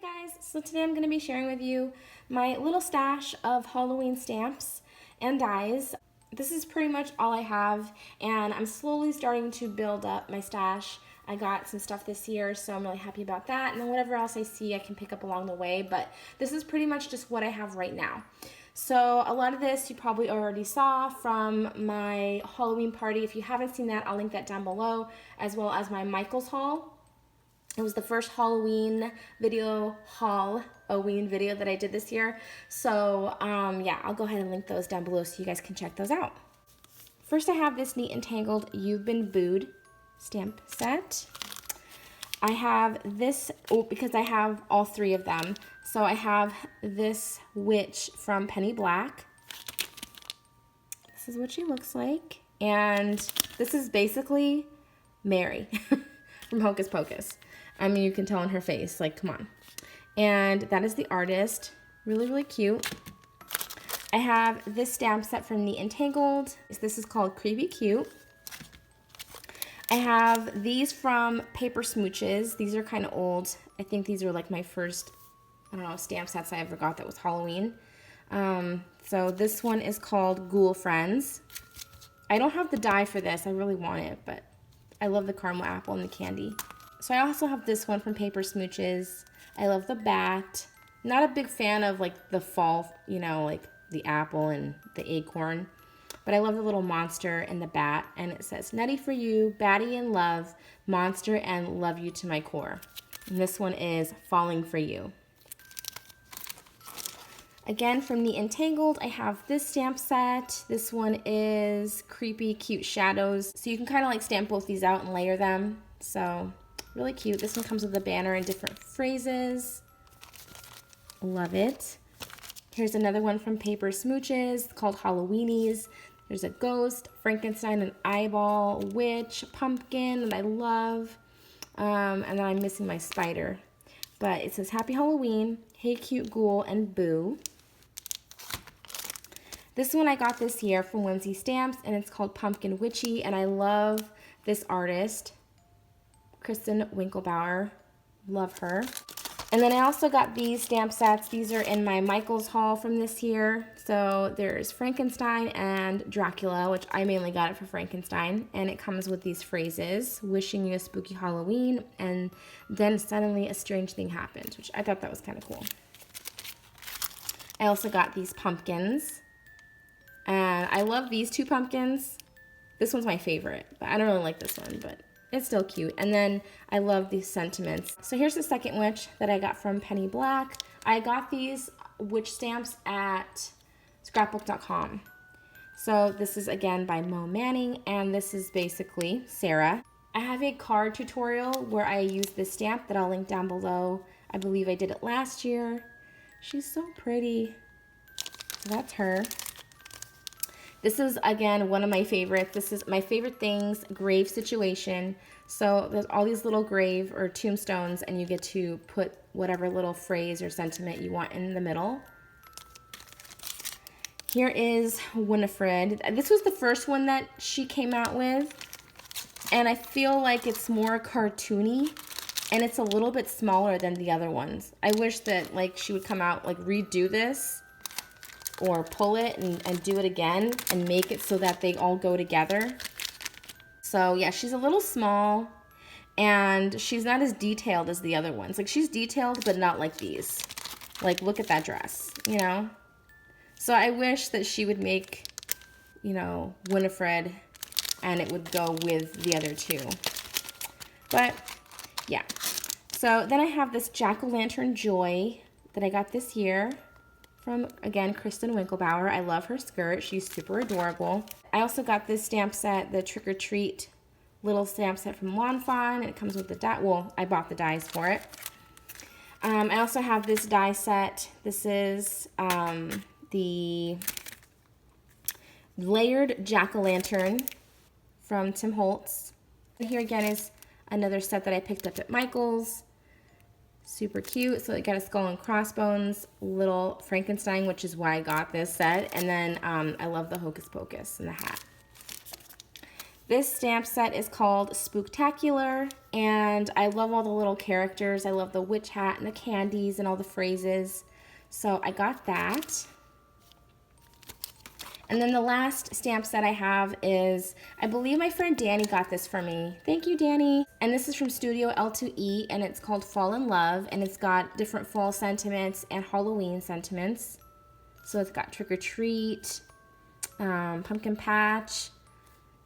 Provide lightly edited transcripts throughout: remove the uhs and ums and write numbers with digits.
Hi guys, so today I'm going to be sharing with you my little stash of Halloween stamps and dies. This is pretty much all I have, and I'm slowly starting to build up my stash. I got some stuff this year, so I'm really happy about that, and then whatever else I see I can pick up along the way, but this is pretty much just what I have right now. So a lot of this you probably already saw from my Halloween party. If you haven't seen that, I'll link that down below, as well as my Michael's haul. It was the first Halloween video that I did this year. So yeah, I'll go ahead and link those down below so you guys can check those out. First I have this Neat and Tangled You've Been Booed stamp set. I have this, because I have all three of them. So I have this witch from Penny Black. This is what she looks like. And this is basically Mary from Hocus Pocus. I mean, you can tell in her face, like, come on. And that is the artist. Really, really cute. I have this stamp set from Neat and Tangled. This is called Creepy Cute. I have these from Paper Smooches. These are kind of old. I think these are like my first, I don't know, stamp sets I ever got that was Halloween. So this one is called Ghoul Friends. I don't have the die for this. I really want it, but I love the caramel apple and the candy. So I also have this one from Paper Smooches. I love the bat. Not a big fan of like the fall, you know, like the apple and the acorn. But I love the little monster and the bat. And it says, Nutty for you, Batty in love, monster and love you to my core. And this one is Falling for You. Again, from Neat and Tangled, I have this stamp set. This one is Creepy Cute Shadows. So you can kind of like stamp both these out and layer them. So really cute. This one comes with a banner and different phrases. Love it. Here's another one from Paper Smooches called Halloweenies. There's a ghost, Frankenstein, an eyeball, witch, pumpkin that I love. And then I'm missing my spider. But it says Happy Halloween, Hey Cute Ghoul, and Boo. This one I got this year from Whimsy Stamps, and it's called Pumpkin Witchy, and I love this artist, Kristen Winklebauer. Love her. And then I also got these stamp sets. These are in my Michael's haul from this year. So there's Frankenstein and Dracula, which I mainly got it for Frankenstein. And it comes with these phrases, wishing you a spooky Halloween, and then suddenly a strange thing happened, which I thought that was kind of cool. I also got these pumpkins. And I love these two pumpkins. This one's my favorite, but I don't really like this one, but it's still cute. And then I love these sentiments. So here's the second witch that I got from Penny Black. I got these witch stamps at scrapbook.com. So this is again by Mo Manning, and this is basically Sarah. I have a card tutorial where I use this stamp that I'll link down below. I believe I did it last year. She's so pretty. So that's her. This is, again, one of my favorites. This is my favorite things, grave situation. So there's all these little grave or tombstones, and you get to put whatever little phrase or sentiment you want in the middle. Here is Winifred. This was the first one that she came out with, and I feel like it's more cartoony, and it's a little bit smaller than the other ones. I wish that like she would come out, like redo this, or pull it and do it again and make it so that they all go together. So yeah, she's a little small, and she's not as detailed as the other ones. Like, she's detailed, but not like these. Like, look at that dress, you know? So I wish that she would make, you know, Winifred, and it would go with the other two. But yeah. So then I have this Jack-o'-lantern Joy that I got this year from, again, Kristen Winklebauer. I love her skirt. She's super adorable. I also got this stamp set, the Trick or Treat little stamp set from Lawn Fawn, and it comes with the die. Well, I bought the dies for it. I also have this die set. This is the layered jack-o'-lantern from Tim Holtz. And here again is another set that I picked up at Michael's. Super cute. So I got a skull and crossbones, little Frankenstein, which is why I got this set. And then I love the Hocus Pocus and the hat. This stamp set is called Spooktacular, and I love all the little characters. I love the witch hat and the candies and all the phrases. So I got that. And then the last stamp set I have is, I believe my friend Danny got this for me. Thank you, Danny. And this is from Studio L2E, and it's called Fall in Love, and it's got different fall sentiments and Halloween sentiments. So it's got trick or treat, pumpkin patch,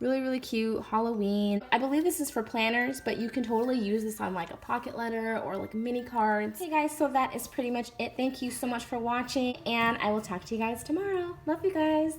really, really cute, Halloween. I believe this is for planners, but you can totally use this on like a pocket letter or like mini cards. Hey guys, so that is pretty much it. Thank you so much for watching, and I will talk to you guys tomorrow. Love you guys.